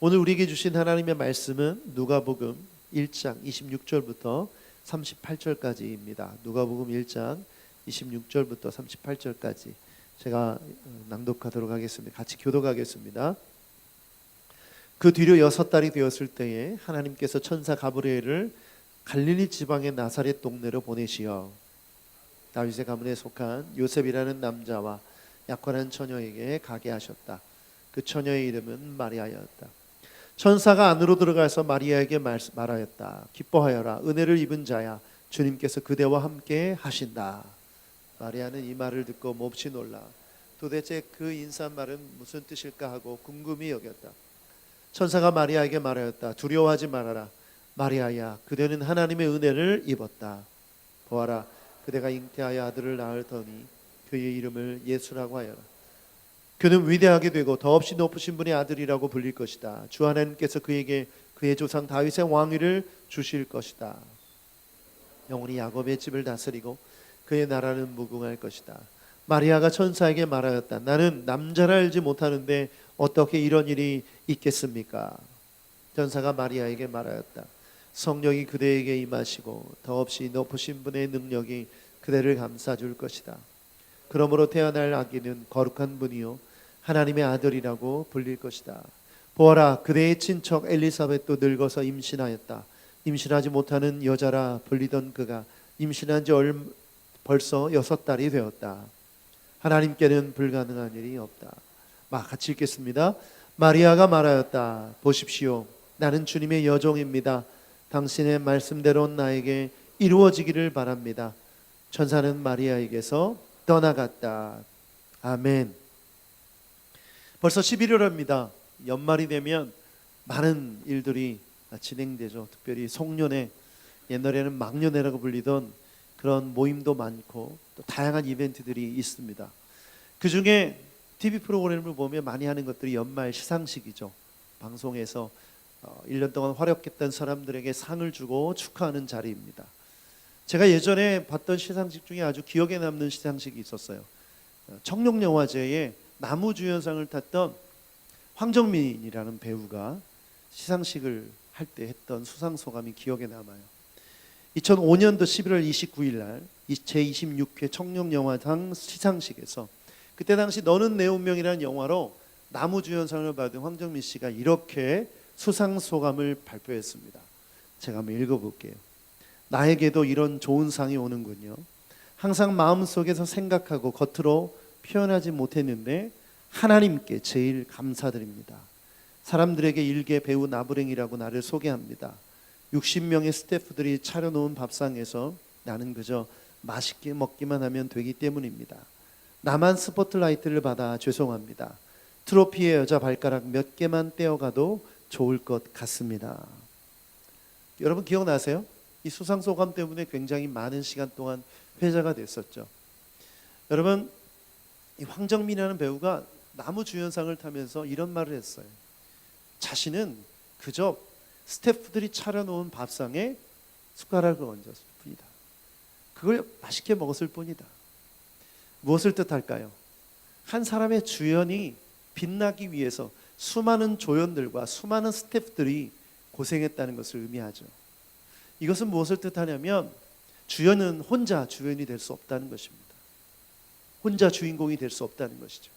오늘 우리에게 주신 하나님의 말씀은 누가복음 1장 26절부터 38절까지입니다. 누가복음 1장 26절부터 38절까지 제가 낭독하도록 하겠습니다. 같이 교독하겠습니다. 그 뒤로 6달이 되었을 때에 하나님께서 천사 가브리엘을 갈릴리 지방의 나사렛 동네로 보내시어 다윗의 가문에 속한 요셉이라는 남자와 약혼한 처녀에게 가게 하셨다. 그 처녀의 이름은 마리아였다. 천사가 안으로 들어가서 마리아에게 말하였다. 기뻐하여라, 은혜를 입은 자야, 주님께서 그대와 함께 하신다. 마리아는 이 말을 듣고 몹시 놀라 도대체 그 인사말은 무슨 뜻일까 하고 궁금히 여겼다. 천사가 마리아에게 말하였다. 두려워하지 말아라, 마리아야, 그대는 하나님의 은혜를 입었다. 보아라, 그대가 잉태하여 아들을 낳을 터니 그의 이름을 예수라고 하여라. 그는 위대하게 되고 더없이 높으신 분의 아들이라고 불릴 것이다. 주 하나님께서 그에게 그의 조상 다윗의 왕위를 주실 것이다. 영원히 야곱의 집을 다스리고 그의 나라는 무궁할 것이다. 마리아가 천사에게 말하였다. 나는 남자를 알지 못하는데 어떻게 이런 일이 있겠습니까? 천사가 마리아에게 말하였다. 성령이 그대에게 임하시고 더없이 높으신 분의 능력이 그대를 감싸줄 것이다. 그러므로 태어날 아기는 거룩한 분이요 하나님의 아들이라고 불릴 것이다. 보아라, 그대의 친척 엘리사벳도 늙어서 임신하였다. 임신하지 못하는 여자라 불리던 그가 임신한 지 벌써 6달이 되었다. 하나님께는 불가능한 일이 없다. 같이 읽겠습니다. 마리아가 말하였다. 보십시오, 나는 주님의 여종입니다. 당신의 말씀대로 나에게 이루어지기를 바랍니다. 천사는 마리아에게서 떠나갔다. 아멘. 벌써 11월입니다. 연말이 되면 많은 일들이 진행되죠. 특별히 송년회, 옛날에는 막년회라고 불리던 그런 모임도 많고 또 다양한 이벤트들이 있습니다. 그 중에 TV 프로그램을 보면 많이 하는 것들이 연말 시상식이죠. 방송에서 1년 동안 활약했던 사람들에게 상을 주고 축하하는 자리입니다. 제가 예전에 봤던 시상식 중에 아주 기억에 남는 시상식이 있었어요. 청룡영화제에 나무주연상을 탔던 황정민이라는 배우가 시상식을 할 때 했던 수상소감이 기억에 남아요. 2005년도 11월 29일 날 제26회 청룡영화상 시상식에서 그때 당시 너는 내 운명이라는 영화로 나무주연상을 받은 황정민 씨가 이렇게 수상소감을 발표했습니다. 제가 한번 읽어볼게요. 나에게도 이런 좋은 상이 오는군요. 항상 마음속에서 생각하고 겉으로 표현하지 못했는데 하나님께 제일 감사드립니다. 사람들에게 일개 배우 나부랭이라고 나를 소개합니다. 60명의 스태프들이 차려놓은 밥상에서 나는 그저 맛있게 먹기만 하면 되기 때문입니다. 나만 스포트라이트를 받아 죄송합니다. 트로피의 여자 발가락 몇 개만 떼어가도 좋을 것 같습니다. 여러분 기억나세요? 이 수상소감 때문에 굉장히 많은 시간 동안 회자가 됐었죠. 여러분, 이 황정민이라는 배우가 나무주연상을 타면서 이런 말을 했어요. 자신은 그저 스태프들이 차려놓은 밥상에 숟가락을 얹었을 뿐이다. 그걸 맛있게 먹었을 뿐이다. 무엇을 뜻할까요? 한 사람의 주연이 빛나기 위해서 수많은 조연들과 수많은 스태프들이 고생했다는 것을 의미하죠. 이것은 무엇을 뜻하냐면 주연은 혼자 주연이 될 수 없다는 것입니다. 혼자 주인공이 될 수 없다는 것이죠.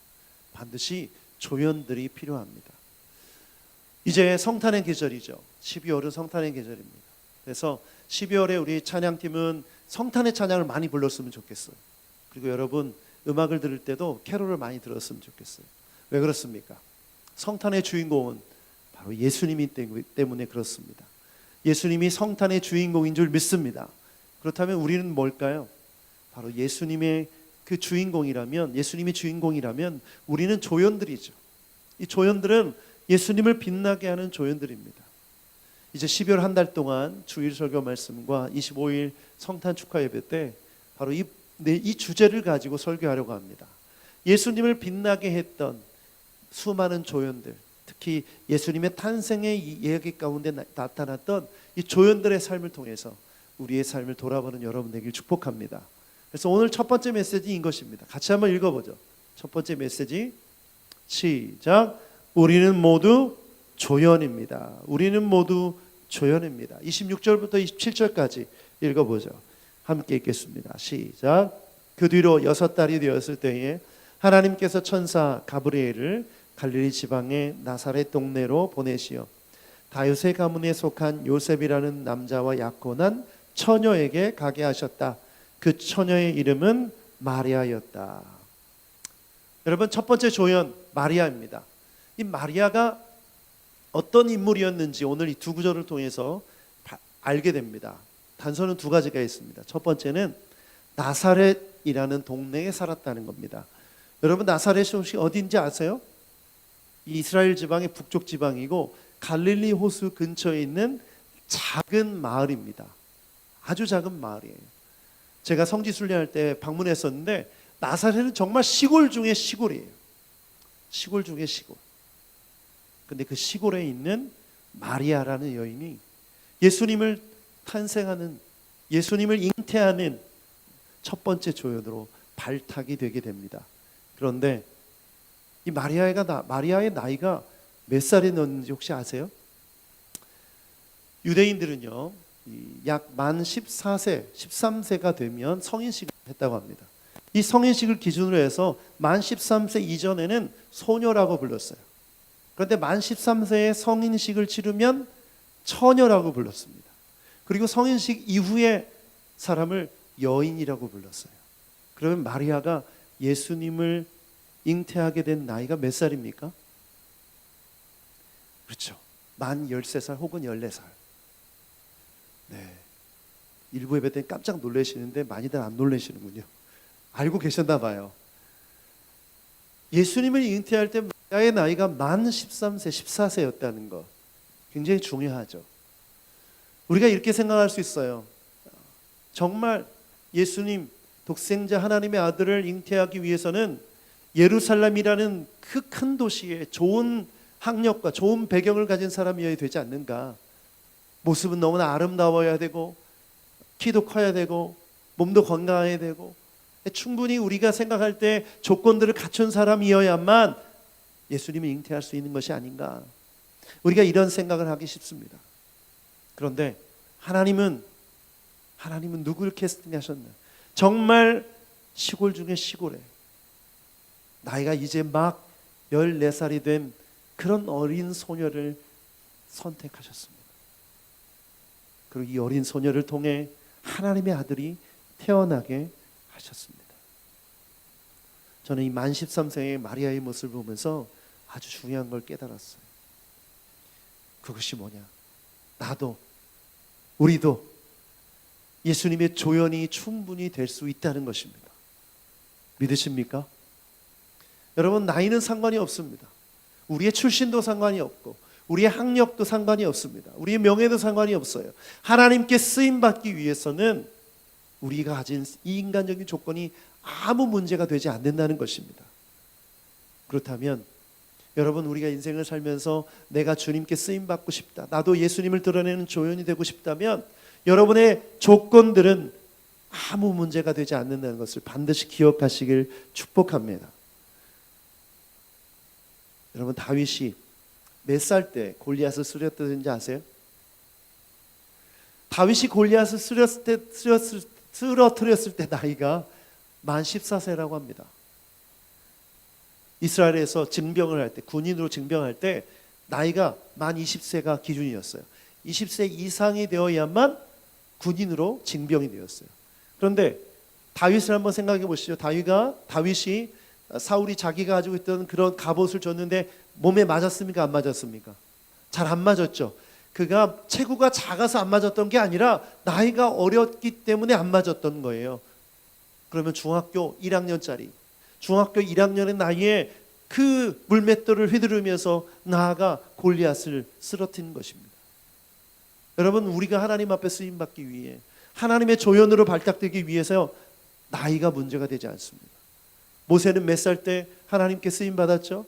반드시 조연들이 필요합니다. 이제 성탄의 계절이죠. 12월은 성탄의 계절입니다. 그래서 12월에 우리 찬양팀은 성탄의 찬양을 많이 불렀으면 좋겠어요. 그리고 여러분 음악을 들을 때도 캐롤을 많이 들었으면 좋겠어요. 왜 그렇습니까? 성탄의 주인공은 바로 예수님이 때문에 그렇습니다. 예수님이 성탄의 주인공인 줄 믿습니다. 그렇다면 우리는 뭘까요? 바로 예수님의 그 주인공이라면, 예수님이 주인공이라면 우리는 조연들이죠. 이 조연들은 예수님을 빛나게 하는 조연들입니다. 이제 12월 한 달 동안 주일 설교 말씀과 25일 성탄 축하 예배 때 바로 이 주제를 가지고 설교하려고 합니다. 예수님을 빛나게 했던 수많은 조연들, 특히 예수님의 탄생의 이야기 가운데 나타났던 이 조연들의 삶을 통해서 우리의 삶을 돌아보는 여러분 되길 축복합니다. 그래서 오늘 첫 번째 메시지인 것입니다. 같이 한번 읽어보죠. 첫 번째 메시지 시작. 우리는 모두 조연입니다. 우리는 모두 조연입니다. 26절부터 27절까지 읽어보죠. 함께 읽겠습니다. 시작. 그 뒤로 6달이 되었을 때에 하나님께서 천사 가브리엘을 갈릴리 지방의 나사렛 동네로 보내시어 다윗의 가문에 속한 요셉이라는 남자와 약혼한 처녀에게 가게 하셨다. 그 처녀의 이름은 마리아였다. 여러분, 첫 번째 조연 마리아입니다. 이 마리아가 어떤 인물이었는지 오늘 이 두 구절을 통해서 알게 됩니다. 단서는 두 가지가 있습니다. 첫 번째는 나사렛이라는 동네에 살았다는 겁니다. 여러분, 나사렛이 혹시 어딘지 아세요? 이스라엘 지방의 북쪽 지방이고 갈릴리 호수 근처에 있는 작은 마을입니다. 아주 작은 마을이에요. 제가 성지 순례할 때 방문했었는데 나사렛은 정말 시골 중에 시골이에요. 시골 중에 시골. 근데 그 시골에 있는 마리아라는 여인이 예수님을 탄생하는, 예수님을 잉태하는 첫 번째 조연으로 발탁이 되게 됩니다. 그런데 이 마리아의 나이가 몇 살이었는지 혹시 아세요? 유대인들은요, 약 만 14세, 13세가 되면 성인식을 했다고 합니다. 이 성인식을 기준으로 해서 만 13세 이전에는 소녀라고 불렀어요. 그런데 만 13세에 성인식을 치르면 처녀라고 불렀습니다. 그리고 성인식 이후에 사람을 여인이라고 불렀어요. 그러면 마리아가 예수님을 잉태하게 된 나이가 몇 살입니까? 그렇죠. 만 13살 혹은 14살. 네. 일부 예배 때 깜짝 놀라시는데 많이들 안 놀라시는군요. 알고 계셨나 봐요. 예수님을 잉태할 때 마리아의 나이가 만 13세, 14세였다는 것 굉장히 중요하죠. 우리가 이렇게 생각할 수 있어요. 정말 예수님, 독생자 하나님의 아들을 잉태하기 위해서는 예루살렘이라는 그 큰 도시에 좋은 학력과 좋은 배경을 가진 사람이어야 되지 않는가. 모습은 너무나 아름다워야 되고 키도 커야 되고 몸도 건강해야 되고 충분히 우리가 생각할 때 조건들을 갖춘 사람이어야만 예수님을 잉태할 수 있는 것이 아닌가. 우리가 이런 생각을 하기 쉽습니다. 그런데 하나님은 누구를 캐스팅하셨나? 정말 시골 중에 시골에 나이가 이제 막 14살이 된 그런 어린 소녀를 선택하셨습니다. 그리고 이 어린 소녀를 통해 하나님의 아들이 태어나게 하셨습니다. 저는 이 만 13세의 마리아의 모습을 보면서 아주 중요한 걸 깨달았어요. 그것이 뭐냐? 나도, 우리도 예수님의 조연이 충분히 될 수 있다는 것입니다. 믿으십니까? 여러분, 나이는 상관이 없습니다. 우리의 출신도 상관이 없고 우리의 학력도 상관이 없습니다. 우리의 명예도 상관이 없어요. 하나님께 쓰임받기 위해서는 우리가 가진 이 인간적인 조건이 아무 문제가 되지 않는다는 것입니다. 그렇다면 여러분, 우리가 인생을 살면서 내가 주님께 쓰임받고 싶다, 나도 예수님을 드러내는 조연이 되고 싶다면 여러분의 조건들은 아무 문제가 되지 않는다는 것을 반드시 기억하시길 축복합니다. 여러분, 다윗이 몇 살 때 골리앗을 쓰러뜨렸는지 아세요? 다윗이 골리앗을 쓰러뜨렸을 때 나이가 만 14세라고 합니다. 이스라엘에서 징병을 할 때, 군인으로 징병할 때 나이가 만 20세가 기준이었어요. 20세 이상이 되어야만 군인으로 징병이 되었어요. 그런데 다윗을 한번 생각해 보시죠. 다윗이 사울이 자기가 가지고 있던 그런 갑옷을 줬는데 몸에 맞았습니까? 안 맞았습니까? 잘 안 맞았죠. 그가 체구가 작아서 안 맞았던 게 아니라 나이가 어렸기 때문에 안 맞았던 거예요. 그러면 중학교 1학년의 나이에 그 물맷돌을 휘두르면서 나아가 골리앗을 쓰러뜨린 것입니다. 여러분, 우리가 하나님 앞에 쓰임받기 위해 하나님의 조연으로 발탁되기 위해서 나이가 문제가 되지 않습니다. 모세는 몇 살 때 하나님께 쓰임받았죠?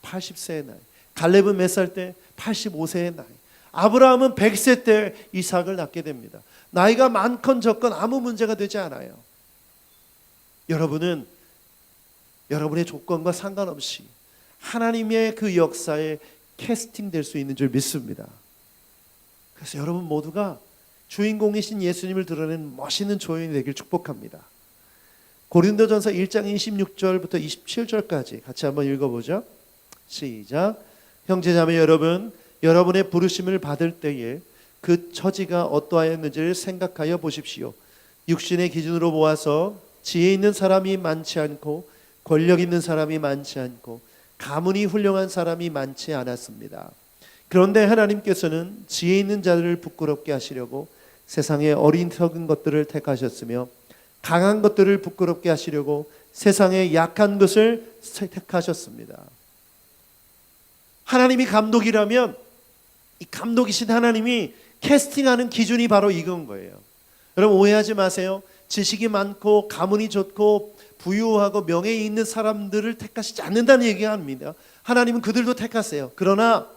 80세의 나이. 갈렙은 몇 살 때? 85세의 나이. 아브라함은 100세 때 이삭을 낳게 됩니다. 나이가 많건 적건 아무 문제가 되지 않아요. 여러분은 여러분의 조건과 상관없이 하나님의 그 역사에 캐스팅될 수 있는 줄 믿습니다. 그래서 여러분 모두가 주인공이신 예수님을 드러낸 멋있는 조연이 되길 축복합니다. 고린도전서 1장 26절부터 27절까지 같이 한번 읽어보죠. 시작. 형제자매 여러분, 여러분의 부르심을 받을 때에 그 처지가 어떠하였는지를 생각하여 보십시오. 육신의 기준으로 보아서 지혜 있는 사람이 많지 않고 권력 있는 사람이 많지 않고 가문이 훌륭한 사람이 많지 않았습니다. 그런데 하나님께서는 지혜 있는 자들을 부끄럽게 하시려고 세상의 어리석은 것들을 택하셨으며 강한 것들을 부끄럽게 하시려고 세상의 약한 것을 택하셨습니다. 하나님이 감독이라면 이 감독이신 하나님이 캐스팅하는 기준이 바로 이건 거예요. 여러분 오해하지 마세요. 지식이 많고 가문이 좋고 부유하고 명예 있는 사람들을 택하시지 않는다는 얘기가 아닙니다. 하나님은 그들도 택하세요. 그러나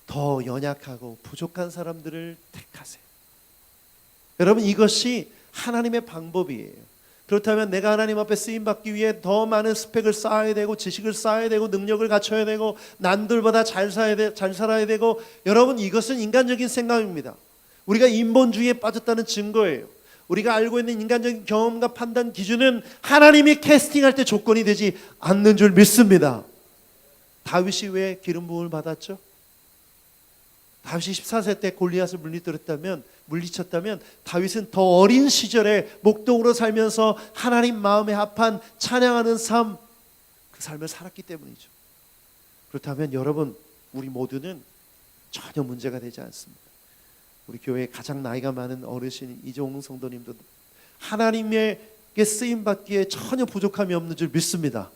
더 연약하고 부족한 사람들을 택하세요. 여러분 이것이 하나님의 방법이에요. 그렇다면 내가 하나님 앞에 쓰임받기 위해 더 많은 스펙을 쌓아야 되고 지식을 쌓아야 되고 능력을 갖춰야 되고 남들보다 잘 살아야 되고 여러분 이것은 인간적인 생각입니다. 우리가 인본주의에 빠졌다는 증거예요. 우리가 알고 있는 인간적인 경험과 판단 기준은 하나님이 캐스팅할 때 조건이 되지 않는 줄 믿습니다. 다윗이 왜 기름 부음을 받았죠? 다윗이 14세 때 골리앗을 물리쳤다면 다윗은 더 어린 시절에 목동으로 살면서 하나님 마음에 합한 찬양하는 삶, 그 삶을 살았기 때문이죠. 그렇다면 여러분 우리 모두는 전혀 문제가 되지 않습니다. 우리 교회에 가장 나이가 많은 어르신 이종웅 성도님도 하나님에게 쓰임받기에 전혀 부족함이 없는 줄 믿습니다.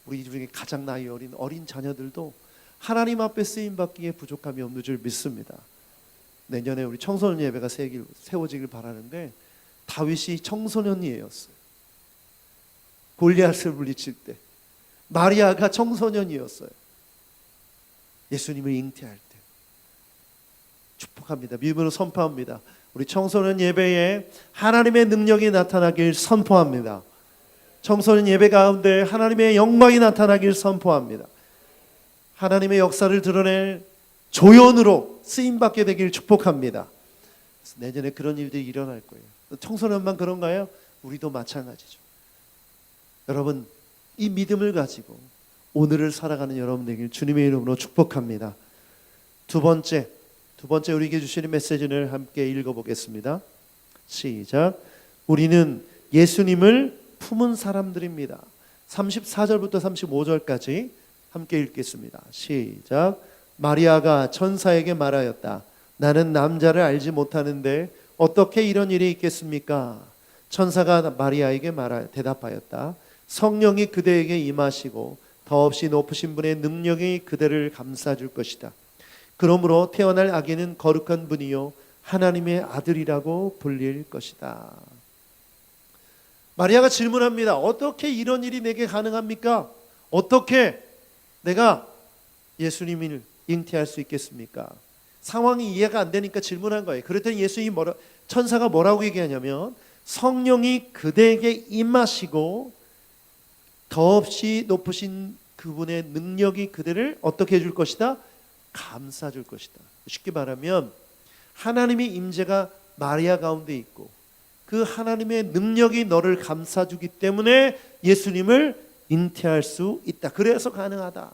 우리 중에 가장 나이 어린 자녀들도 하나님 앞에 쓰임받기에 부족함이 없는 줄 믿습니다. 내년에 우리 청소년 예배가 세워지길 바라는데 다윗이 청소년이었어요. 골리앗을 물리칠 때 마리아가 청소년이었어요. 예수님을 잉태할 때 축복합니다. 믿음으로 선포합니다. 우리 청소년 예배에 하나님의 능력이 나타나길 선포합니다. 청소년 예배 가운데 하나님의 영광이 나타나길 선포합니다. 하나님의 역사를 드러낼 조연으로 쓰임받게 되길 축복합니다. 내년에 그런 일들이 일어날 거예요. 청소년만 그런가요? 우리도 마찬가지죠. 여러분 이 믿음을 가지고 오늘을 살아가는 여러분 되길 주님의 이름으로 축복합니다. 두 번째 우리에게 주시는 메시지를 함께 읽어보겠습니다. 시작. 우리는 예수님을 품은 사람들입니다. 34절부터 35절까지 함께 읽겠습니다. 시작. 마리아가 천사에게 말하였다. 나는 남자를 알지 못하는데 어떻게 이런 일이 있겠습니까? 천사가 마리아에게 대답하였다. 성령이 그대에게 임하시고 더없이 높으신 분의 능력이 그대를 감싸줄 것이다. 그러므로 태어날 아기는 거룩한 분이요 하나님의 아들이라고 불릴 것이다. 마리아가 질문합니다. 어떻게 이런 일이 내게 가능합니까? 어떻게 내가 예수님을 잉태할 수 있겠습니까? 상황이 이해가 안 되니까 질문한 거예요. 그랬더니 천사가 뭐라고 얘기하냐면 성령이 그대에게 임하시고 더없이 높으신 그분의 능력이 그대를 어떻게 해줄 것이다? 감싸줄 것이다. 쉽게 말하면 하나님의 임재가 마리아 가운데 있고 그 하나님의 능력이 너를 감싸주기 때문에 예수님을 잉태할 수 있다. 그래서 가능하다.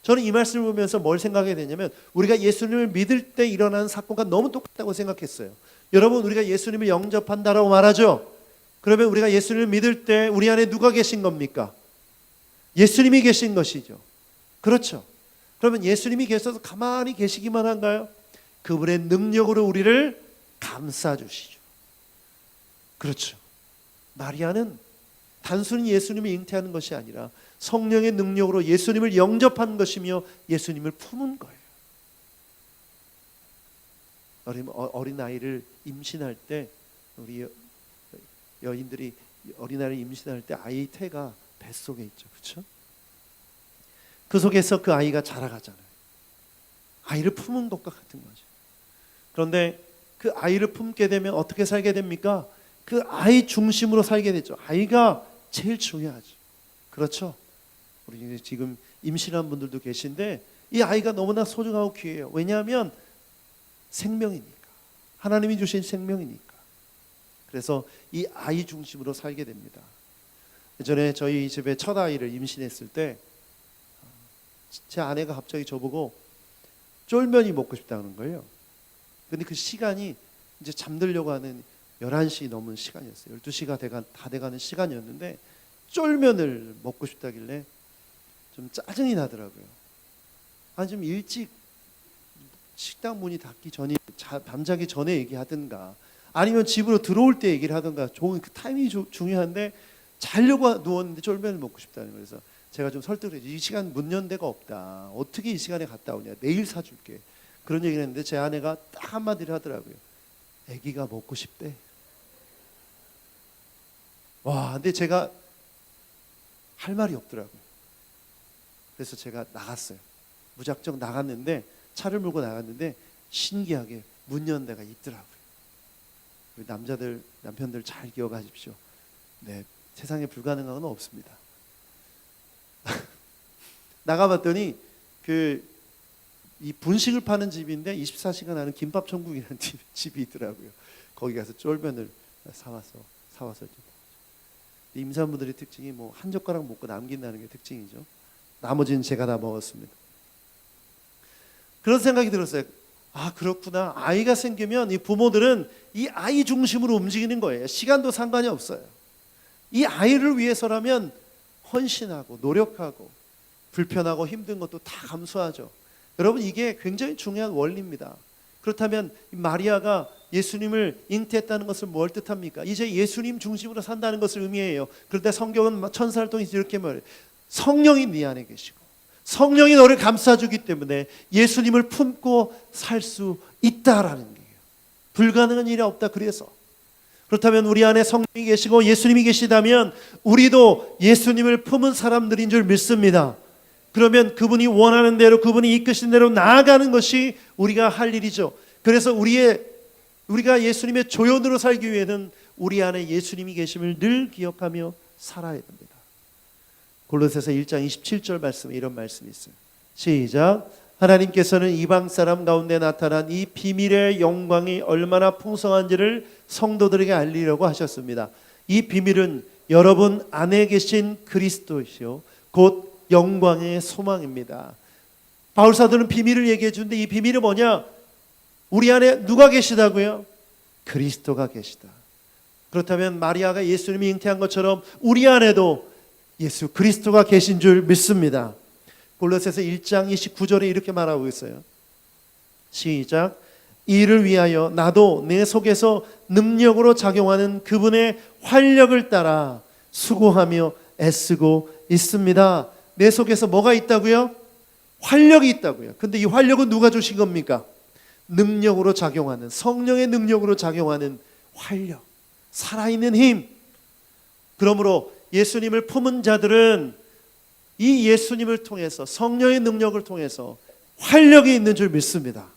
저는 이 말씀을 보면서 뭘 생각하게 되냐면 우리가 예수님을 믿을 때 일어나는 사건과 너무 똑같다고 생각했어요. 여러분 우리가 예수님을 영접한다라고 말하죠. 그러면 우리가 예수님을 믿을 때 우리 안에 누가 계신 겁니까? 예수님이 계신 것이죠. 그렇죠. 그러면 예수님이 계셔서 가만히 계시기만 한가요? 그분의 능력으로 우리를 감싸주시죠. 그렇죠. 마리아는 단순히 예수님을 잉태하는 것이 아니라 성령의 능력으로 예수님을 영접한 것이며 예수님을 품은 거예요. 어린 아이를 임신할 때 우리 여인들이 어린아이를 임신할 때 아이 태가 뱃속에 있죠. 그렇죠? 그 속에서 그 아이가 자라가잖아요. 아이를 품은 것과 같은 거죠. 그런데 그 아이를 품게 되면 어떻게 살게 됩니까? 그 아이 중심으로 살게 되죠. 아이가 제일 중요하죠. 그렇죠? 우리 지금 임신한 분들도 계신데 이 아이가 너무나 소중하고 귀해요. 왜냐하면 생명이니까. 하나님이 주신 생명이니까. 그래서 이 아이 중심으로 살게 됩니다. 예전에 저희 집에 첫 아이를 임신했을 때 제 아내가 갑자기 저보고 쫄면이 먹고 싶다는 거예요. 근데 그 시간이 이제 잠들려고 하는 11시 넘은 시간이었어요. 12시가 다 돼가는 시간이었는데 쫄면을 먹고 싶다길래 좀 짜증이 나더라고요. 아니 좀 일찍 식당 문이 닫기 전에 밤자기 전에 얘기하든가 아니면 집으로 들어올 때 얘기를 하든가 좋은 그 타이밍이 중요한데 자려고 누웠는데 쫄면을 먹고 싶다는 거예요. 그래서 제가 좀 설득을 해요. 이 시간 문 연 데가 없다. 어떻게 이 시간에 갔다 오냐. 내일 사줄게. 그런 얘기를 했는데 제 아내가 딱 한마디를 하더라고요. 아기가 먹고 싶대. 와, 근데 제가 할 말이 없더라고요. 그래서 제가 나갔어요. 무작정 나갔는데 차를 몰고 나갔는데 신기하게 문 연 데가 있더라고요. 남편들 잘 기억하십시오. 네, 세상에 불가능한 건 없습니다. 나가봤더니 이 분식을 파는 집인데 24시간 하는 김밥 천국이라는 집이 있더라고요. 거기 가서 쫄면을 사와서 임산부들의 특징이 뭐 한 젓가락 먹고 남긴다는 게 특징이죠. 나머지는 제가 다 먹었습니다. 그런 생각이 들었어요. 아, 그렇구나. 아이가 생기면 이 부모들은 이 아이 중심으로 움직이는 거예요. 시간도 상관이 없어요. 이 아이를 위해서라면 헌신하고 노력하고 불편하고 힘든 것도 다 감수하죠. 여러분, 이게 굉장히 중요한 원리입니다. 그렇다면 마리아가 예수님을 잉태했다는 것을 뭘 뜻합니까? 이제 예수님 중심으로 산다는 것을 의미해요. 그런데 성경은 천사를 통해서 이렇게 말해요. 성령이 네 안에 계시고 성령이 너를 감싸주기 때문에 예수님을 품고 살 수 있다라는 거예요. 불가능한 일이 없다. 그렇다면 우리 안에 성령이 계시고 예수님이 계시다면 우리도 예수님을 품은 사람들인 줄 믿습니다. 그러면 그분이 원하는 대로 그분이 이끄신 대로 나아가는 것이 우리가 할 일이죠. 그래서 우리가 예수님의 조연으로 살기 위해는 우리 안에 예수님이 계심을 늘 기억하며 살아야 됩니다. 골로새서 1장 27절 말씀에 이런 말씀이 있어요. 시작. 하나님께서는 이방 사람 가운데 나타난 이 비밀의 영광이 얼마나 풍성한지를 성도들에게 알리려고 하셨습니다. 이 비밀은 여러분 안에 계신 그리스도이시요 곧 영광의 소망입니다. 바울사도는 비밀을 얘기해 주는데 이 비밀은 뭐냐? 우리 안에 누가 계시다고요? 그리스도가 계시다. 그렇다면 마리아가 예수님이 잉태한 것처럼 우리 안에도 예수 그리스도가 계신 줄 믿습니다. 골로새서 1장 29절에 이렇게 말하고 있어요. 시작. 이를 위하여 나도 내 속에서 능력으로 작용하는 그분의 활력을 따라 수고하며 애쓰고 있습니다. 내 속에서 뭐가 있다고요? 활력이 있다고요. 근데 이 활력은 누가 주신 겁니까? 능력으로 작용하는, 성령의 능력으로 작용하는 활력, 살아있는 힘. 그러므로 예수님을 품은 자들은 이 예수님을 통해서 성령의 능력을 통해서 활력이 있는 줄 믿습니다.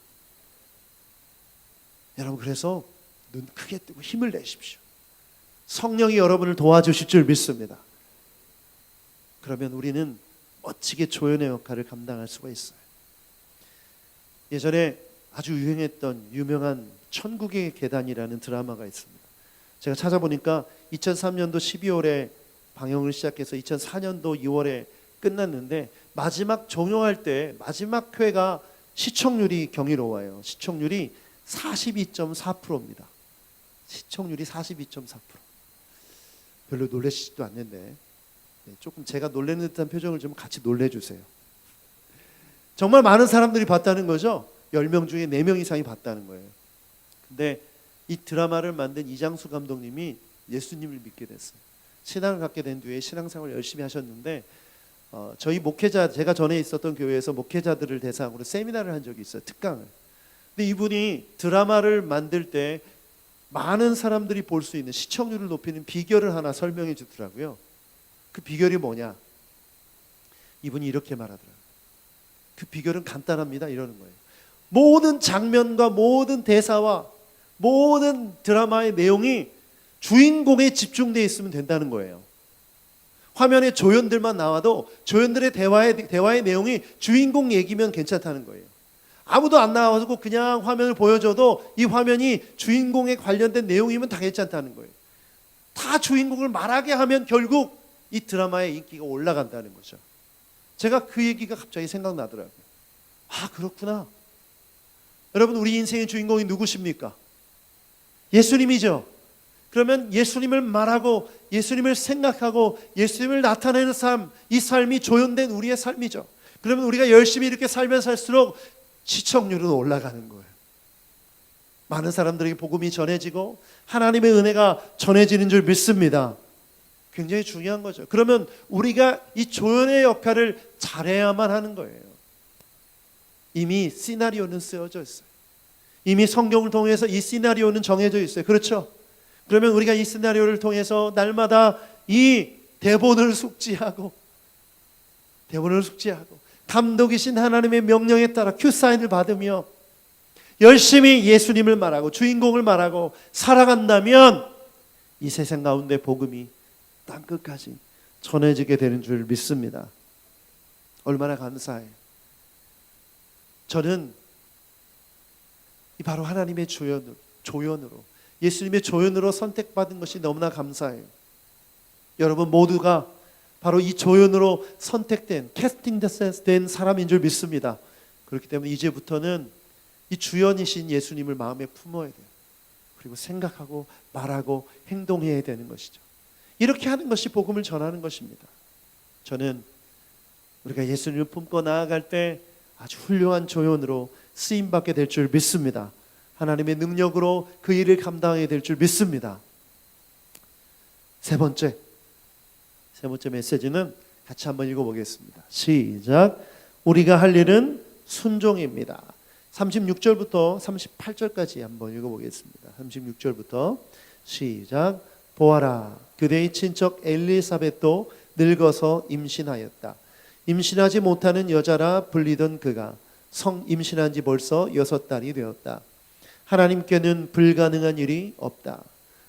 여러분, 그래서 눈 크게 뜨고 힘을 내십시오. 성령이 여러분을 도와주실 줄 믿습니다. 그러면 우리는 멋지게 조연의 역할을 감당할 수가 있어요. 예전에 아주 유행했던 유명한 천국의 계단이라는 드라마가 있습니다. 제가 찾아보니까 2003년도 12월에 방영을 시작해서 2004년도 2월에 끝났는데 마지막 종영할 때 마지막 회가 시청률이 경이로워요. 시청률이 42.4%입니다. 시청률이 42.4%. 별로 놀라시지도 않는데 조금 제가 놀라는 듯한 표정을 좀 같이 놀래주세요. 정말 많은 사람들이 봤다는 거죠. 10명 중에 4명 이상이 봤다는 거예요. 근데 이 드라마를 만든 이장수 감독님이 예수님을 믿게 됐어요. 신앙을 갖게 된 뒤에 신앙생활을 열심히 하셨는데 저희 목회자, 제가 전에 있었던 교회에서 목회자들을 대상으로 세미나를 한 적이 있어요. 특강을. 근데 이분이 드라마를 만들 때 많은 사람들이 볼 수 있는 시청률을 높이는 비결을 하나 설명해 주더라고요. 그 비결이 뭐냐? 이분이 이렇게 말하더라고요. 그 비결은 간단합니다. 이러는 거예요. 모든 장면과 모든 대사와 모든 드라마의 내용이 주인공에 집중되어 있으면 된다는 거예요. 화면에 조연들만 나와도 조연들의 대화의 내용이 주인공 얘기면 괜찮다는 거예요. 아무도 안 나와서 그냥 화면을 보여줘도 이 화면이 주인공에 관련된 내용이면 다 괜찮다는 거예요. 다 주인공을 말하게 하면 결국 이 드라마의 인기가 올라간다는 거죠. 제가 그 얘기가 갑자기 생각나더라고요. 아, 그렇구나. 여러분, 우리 인생의 주인공이 누구십니까? 예수님이죠. 그러면 예수님을 말하고 예수님을 생각하고 예수님을 나타내는 삶, 이 삶이 조연된 우리의 삶이죠. 그러면 우리가 열심히 이렇게 살면 살수록 시청률은 올라가는 거예요. 많은 사람들에게 복음이 전해지고 하나님의 은혜가 전해지는 줄 믿습니다. 굉장히 중요한 거죠. 그러면 우리가 이 조연의 역할을 잘해야만 하는 거예요. 이미 시나리오는 쓰여져 있어요. 이미 성경을 통해서 이 시나리오는 정해져 있어요. 그렇죠? 그러면 우리가 이 시나리오를 통해서 날마다 이 대본을 숙지하고 감독이신 하나님의 명령에 따라 큐사인을 받으며 열심히 예수님을 말하고 주인공을 말하고 살아간다면 이 세상 가운데 복음이 땅끝까지 전해지게 되는 줄 믿습니다. 얼마나 감사해요. 저는 바로 하나님의 조연으로 예수님의 조연으로 선택받은 것이 너무나 감사해요. 여러분 모두가 바로 이 조연으로 선택된 캐스팅된 사람인 줄 믿습니다. 그렇기 때문에 이제부터는 이 주연이신 예수님을 마음에 품어야 돼요. 그리고 생각하고 말하고 행동해야 되는 것이죠. 이렇게 하는 것이 복음을 전하는 것입니다. 저는 우리가 예수님을 품고 나아갈 때 아주 훌륭한 조연으로 쓰임받게 될 줄 믿습니다. 하나님의 능력으로 그 일을 감당하게 될 줄 믿습니다. 세 번째 메시지는 같이 한번 읽어보겠습니다. 시작. 우리가 할 일은 순종입니다. 36절부터 38절까지 한번 읽어보겠습니다. 36절부터 시작. 보아라, 그대의 친척 엘리사벳도 늙어서 임신하였다. 임신하지 못하는 여자라 불리던 그가 임신한 지 벌써 6달이 되었다. 하나님께는 불가능한 일이 없다.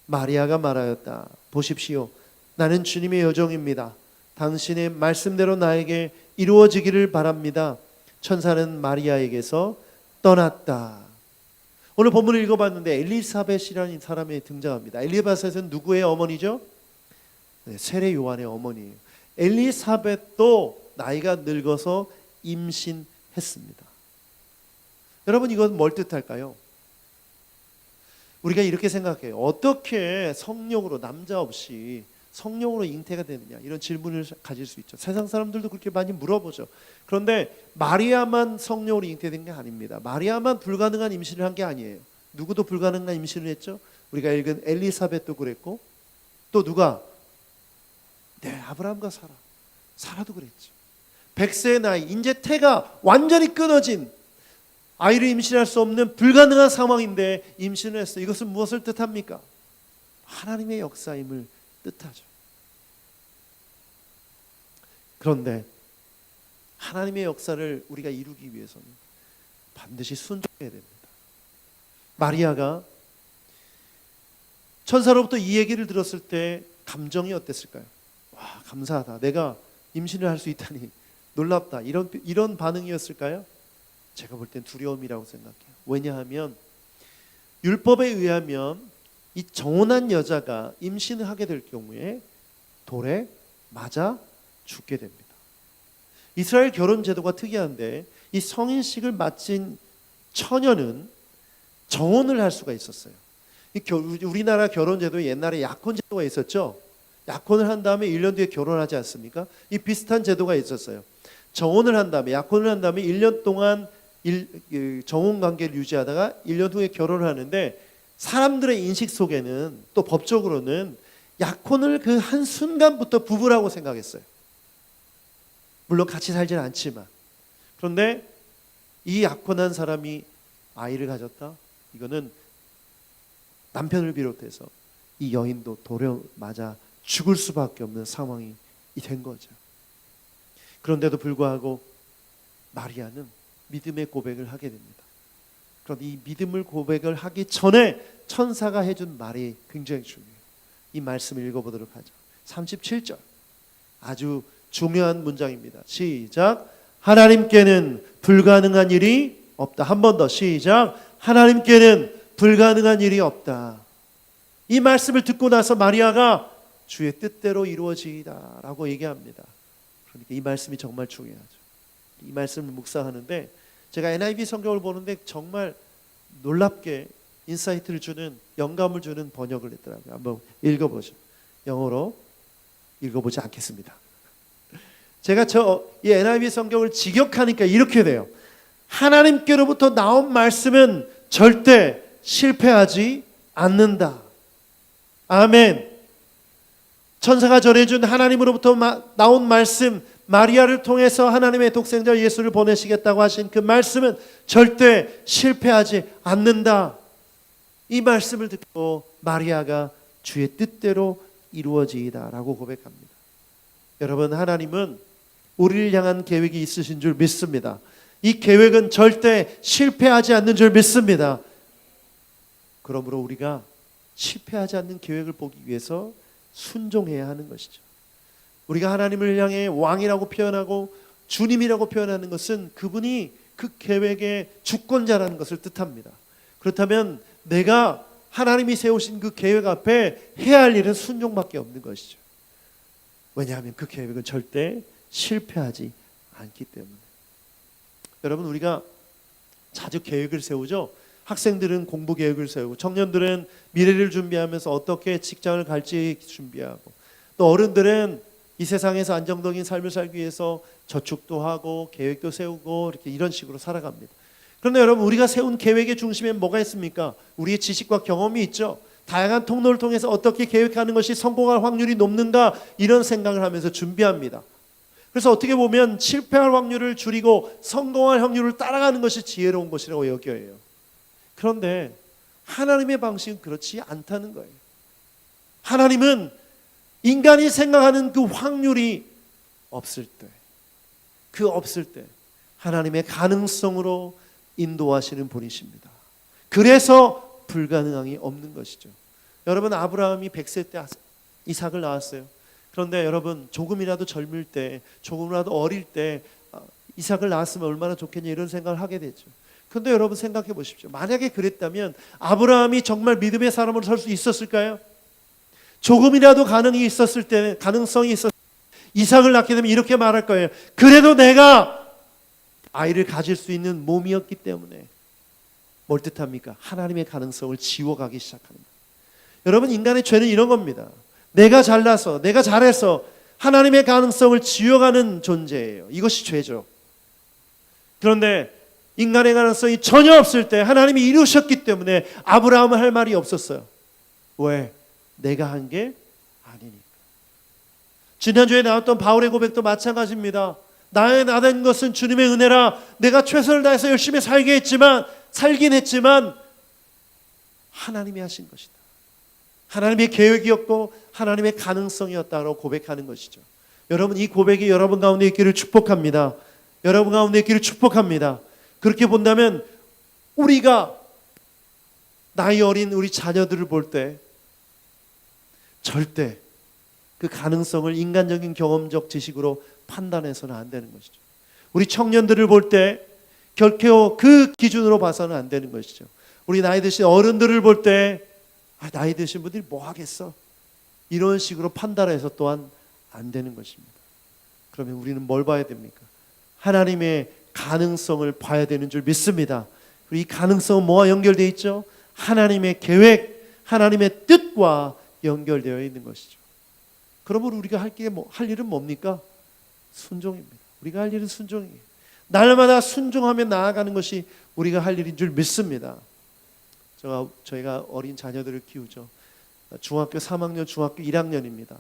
마리아가 말하였다. 보십시오, 나는 주님의 여종입니다. 당신의 말씀대로 나에게 이루어지기를 바랍니다. 천사는 마리아에게서 떠났다. 오늘 본문을 읽어봤는데 엘리사벳이라는 사람이 등장합니다. 엘리사벳은 누구의 어머니죠? 네, 세례 요한의 어머니예요. 엘리사벳도 나이가 늙어서 임신했습니다. 여러분, 이건 뭘 뜻할까요? 우리가 이렇게 생각해요. 어떻게 성령으로, 남자 없이 성령으로 잉태가 되느냐, 이런 질문을 가질 수 있죠. 세상 사람들도 그렇게 많이 물어보죠. 그런데 마리아만 성령으로 잉태된 게 아닙니다. 마리아만 불가능한 임신을 한 게 아니에요. 누구도 불가능한 임신을 했죠. 우리가 읽은 엘리사벳도 그랬고, 또 누가? 네, 아브라함과 사라도 그랬죠. 100세의 나이, 이제 태가 완전히 끊어진, 아이를 임신할 수 없는 불가능한 상황인데 임신을 했어요. 이것은 무엇을 뜻합니까? 하나님의 역사임을 뜻하죠. 그런데 하나님의 역사를 우리가 이루기 위해서는 반드시 순종해야 됩니다. 마리아가 천사로부터 이 얘기를 들었을 때 감정이 어땠을까요? 와, 감사하다. 내가 임신을 할 수 있다니 놀랍다. 이런 반응이었을까요? 제가 볼 땐 두려움이라고 생각해요. 왜냐하면 율법에 의하면 이 정혼한 여자가 임신을 하게 될 경우에 돌에 맞아 죽게 됩니다. 이스라엘 결혼 제도가 특이한데 이 성인식을 마친 처녀는 정혼을 할 수가 있었어요. 우리나라 결혼 제도에 옛날에 약혼 제도가 있었죠. 약혼을 한 다음에 1년 뒤에 결혼하지 않습니까? 이 비슷한 제도가 있었어요. 정혼을 한 다음에, 약혼을 한 다음에 1년 동안 정혼 관계를 유지하다가 1년 후에 결혼을 하는데, 사람들의 인식 속에는, 또 법적으로는 약혼을 그 한 순간부터 부부라고 생각했어요. 물론 같이 살지는 않지만. 그런데 이 약혼한 사람이 아이를 가졌다? 이거는 남편을 비롯해서 이 여인도 돌에 맞아 죽을 수밖에 없는 상황이 된 거죠. 그런데도 불구하고 마리아는 믿음의 고백을 하게 됩니다. 그런데 이 믿음을 고백을 하기 전에 천사가 해준 말이 굉장히 중요해요. 이 말씀을 읽어보도록 하죠. 37절 아주 중요한 문장입니다. 시작. 하나님께는 불가능한 일이 없다. 한 번 더 시작. 하나님께는 불가능한 일이 없다. 이 말씀을 듣고 나서 마리아가 주의 뜻대로 이루어지이다 라고 얘기합니다. 그러니까 이 말씀이 정말 중요하죠. 이 말씀을 묵상하는데 제가 NIV 성경을 보는데 정말 놀랍게 인사이트를 주는, 영감을 주는 번역을 했더라고요. 한번 읽어보죠. 영어로 읽어보지 않겠습니다. 제가 이 NIV 성경을 직역하니까 이렇게 돼요. 하나님께로부터 나온 말씀은 절대 실패하지 않는다. 아멘. 천사가 전해준 하나님으로부터 나온 말씀, 마리아를 통해서 하나님의 독생자 예수를 보내시겠다고 하신 그 말씀은 절대 실패하지 않는다. 이 말씀을 듣고 마리아가 주의 뜻대로 이루어지이다 라고 고백합니다. 여러분, 하나님은 우리를 향한 계획이 있으신 줄 믿습니다. 이 계획은 절대 실패하지 않는 줄 믿습니다. 그러므로 우리가 실패하지 않는 계획을 보기 위해서 순종해야 하는 것이죠. 우리가 하나님을 향해 왕이라고 표현하고 주님이라고 표현하는 것은 그분이 그 계획의 주권자라는 것을 뜻합니다. 그렇다면 내가 하나님이 세우신 그 계획 앞에 해야 할 일은 순종밖에 없는 것이죠. 왜냐하면 그 계획은 절대 실패하지 않기 때문에. 여러분, 우리가 자주 계획을 세우죠. 학생들은 공부 계획을 세우고, 청년들은 미래를 준비하면서 어떻게 직장을 갈지 준비하고, 또 어른들은 이 세상에서 안정적인 삶을 살기 위해서 저축도 하고 계획도 세우고 이렇게 이런 식으로 살아갑니다. 그런데 여러분, 우리가 세운 계획의 중심에 뭐가 있습니까? 우리의 지식과 경험이 있죠. 다양한 통로를 통해서 어떻게 계획하는 것이 성공할 확률이 높는가, 이런 생각을 하면서 준비합니다. 그래서 어떻게 보면 실패할 확률을 줄이고 성공할 확률을 따라가는 것이 지혜로운 것이라고 여겨요. 그런데 하나님의 방식은 그렇지 않다는 거예요. 하나님은 인간이 생각하는 그 확률이 없을 때, 그 없을 때 하나님의 가능성으로 인도하시는 분이십니다. 그래서 불가능함이 없는 것이죠. 여러분, 아브라함이 100세 때 이삭을 낳았어요. 그런데 여러분, 조금이라도 젊을 때, 조금이라도 어릴 때 이삭을 낳았으면 얼마나 좋겠냐, 이런 생각을 하게 되죠. 그런데 여러분, 생각해 보십시오. 만약에 그랬다면 아브라함이 정말 믿음의 사람으로 설 수 있었을까요? 조금이라도 가능성이 있었을 때, 이삭을 낳게 되면 이렇게 말할 거예요. 그래도 내가 아이를 가질 수 있는 몸이었기 때문에. 뭘 뜻합니까? 하나님의 가능성을 지워가기 시작합니다. 여러분, 인간의 죄는 이런 겁니다. 내가 잘나서, 내가 잘해서 하나님의 가능성을 지워가는 존재예요. 이것이 죄죠. 그런데 인간의 가능성이 전혀 없을 때 하나님이 이루셨기 때문에 아브라함은 할 말이 없었어요. 왜? 내가 한 게 아니니까. 지난주에 나왔던 바울의 고백도 마찬가지입니다. 나의 나된 것은 주님의 은혜라. 내가 최선을 다해서 열심히 살긴 했지만 하나님이 하신 것이다. 하나님의 계획이었고 하나님의 가능성이었다고 고백하는 것이죠. 여러분, 이 고백이 여러분 가운데 있기를 축복합니다. 여러분 가운데 있기를 축복합니다. 그렇게 본다면 우리가 나이 어린 우리 자녀들을 볼 때 절대 그 가능성을 인간적인 경험적 지식으로 판단해서는 안 되는 것이죠. 우리 청년들을 볼 때 결코 그 기준으로 봐서는 안 되는 것이죠. 우리 나이 드신 어른들을 볼 때 나이 드신 분들이 뭐 하겠어? 이런 식으로 판단해서 또한 안 되는 것입니다. 그러면 우리는 뭘 봐야 됩니까? 하나님의 가능성을 봐야 되는 줄 믿습니다. 그리고 이 가능성은 뭐와 연결되어 있죠? 하나님의 계획, 하나님의 뜻과 연결되어 있는 것이죠. 그러므로 우리가 할 일은 뭡니까? 순종입니다. 우리가 할 일은 순종이에요. 날마다 순종하며 나아가는 것이 우리가 할 일인 줄 믿습니다. 저희가 어린 자녀들을 키우죠. 중학교 3학년, 중학교 1학년입니다.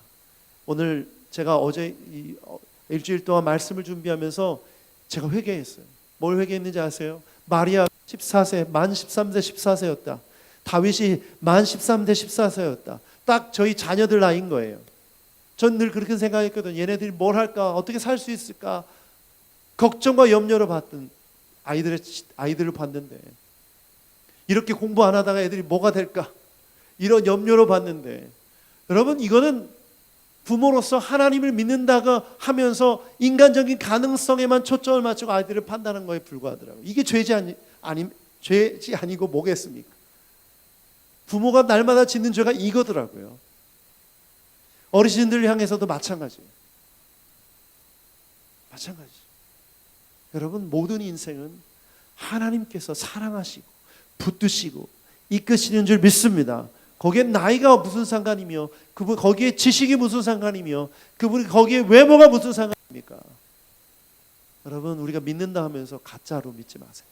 오늘 제가 어제 일주일 동안 말씀을 준비하면서 제가 회개했어요. 뭘 회개했는지 아세요? 마리아 14세, 만 13세 14세였다. 다윗이 만 13세 14세였다. 딱 저희 자녀들 나이인 거예요. 전 늘 그렇게 생각했거든요. 얘네들이 뭘 할까? 어떻게 살 수 있을까? 걱정과 염려로 봤던 아이들을 봤는데, 이렇게 공부 안 하다가 애들이 뭐가 될까? 이런 염려로 봤는데, 여러분, 이거는 부모로서 하나님을 믿는다고 하면서 인간적인 가능성에만 초점을 맞추고 아이들을 판단하는 거에 불과하더라고요. 이게 죄지 아니고 뭐겠습니까? 부모가 날마다 짓는 죄가 이거더라고요. 어르신들 향해서도 마찬가지예요. 여러분, 모든 인생은 하나님께서 사랑하시고 붙드시고 이끄시는 줄 믿습니다. 거기에 나이가 무슨 상관이며, 그분 거기에 지식이 무슨 상관이며, 그분이 거기에 외모가 무슨 상관입니까? 여러분, 우리가 믿는다 하면서 가짜로 믿지 마세요.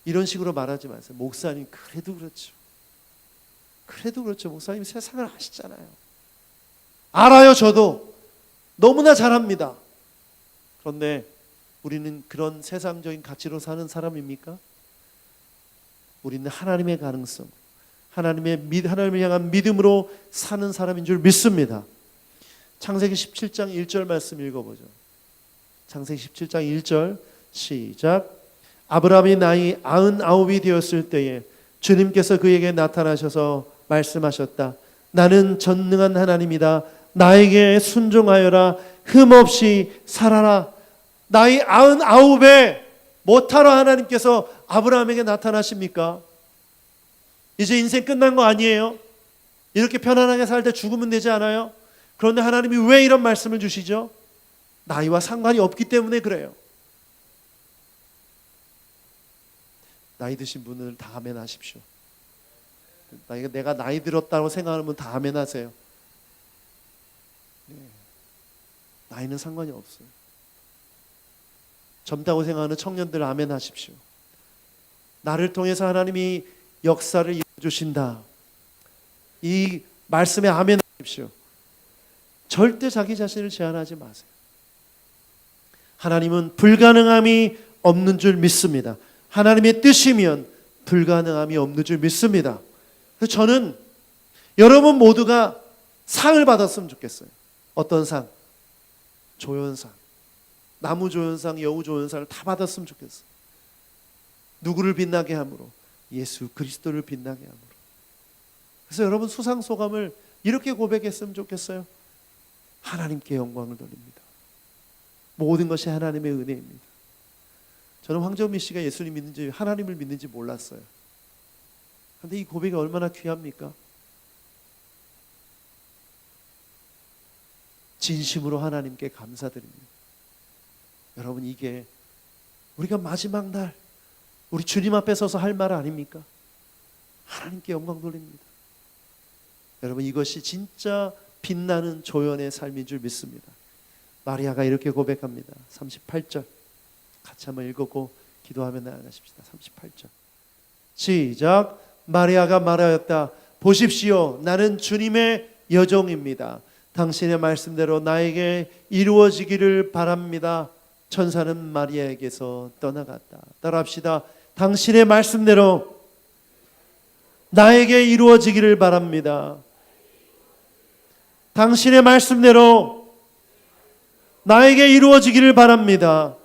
이런 식으로 말하지 마세요. 목사님 그래도 그렇죠. 목사님 세상을 아시잖아요. 알아요. 저도 너무나 잘 압니다. 그런데 우리는 그런 세상적인 가치로 사는 사람입니까? 우리는 하나님의 가능성, 하나님을 향한 믿음으로 사는 사람인 줄 믿습니다. 창세기 17장 1절 말씀 읽어보죠. 창세기 17장 1절 시작. 아브라함이 나이 99이 되었을 때에 주님께서 그에게 나타나셔서 말씀하셨다. 나는 전능한 하나님이다. 나에게 순종하여라. 흠없이 살아라. 나이 99에 못하러 하나님께서 아브라함에게 나타나십니까? 이제 인생 끝난 거 아니에요? 이렇게 편안하게 살다 죽으면 되지 않아요? 그런데 하나님이 왜 이런 말씀을 주시죠? 나이와 상관이 없기 때문에 그래요. 나이 드신 분들 다 아멘 하십시오. 내가 나이 들었다고 생각하면 다 아멘 하세요. 네. 나이는 상관이 없어요. 젊다고 생각하는 청년들 아멘 하십시오. 나를 통해서 하나님이 역사를 이루어주신다. 이 말씀에 아멘 하십시오. 절대 자기 자신을 제한하지 마세요. 하나님은 불가능함이 없는 줄 믿습니다. 하나님의 뜻이면 불가능함이 없는 줄 믿습니다. 그래서 저는 여러분 모두가 상을 받았으면 좋겠어요. 어떤 상? 조연상. 나무조연상, 여우조연상을 다 받았으면 좋겠어요. 누구를 빛나게 함으로? 예수 그리스도를 빛나게 함으로. 그래서 여러분 수상소감을 이렇게 고백했으면 좋겠어요. 하나님께 영광을 돌립니다. 모든 것이 하나님의 은혜입니다. 저는 황정민 씨가 예수님 믿는지 하나님을 믿는지 몰랐어요. 그런데 이 고백이 얼마나 귀합니까? 진심으로 하나님께 감사드립니다. 여러분, 이게 우리가 마지막 날 우리 주님 앞에 서서 할 말 아닙니까? 하나님께 영광 돌립니다. 여러분, 이것이 진짜 빛나는 조연의 삶인 줄 믿습니다. 마리아가 이렇게 고백합니다. 38절 같이 한번 읽고 기도하며 나아가십시다. 38절 시작. 마리아가 말하였다. 보십시오, 나는 주님의 여종입니다. 당신의 말씀대로 나에게 이루어지기를 바랍니다. 천사는 마리아에게서 떠나갔다. 따라합시다. 당신의 말씀대로 나에게 이루어지기를 바랍니다. 당신의 말씀대로 나에게 이루어지기를 바랍니다.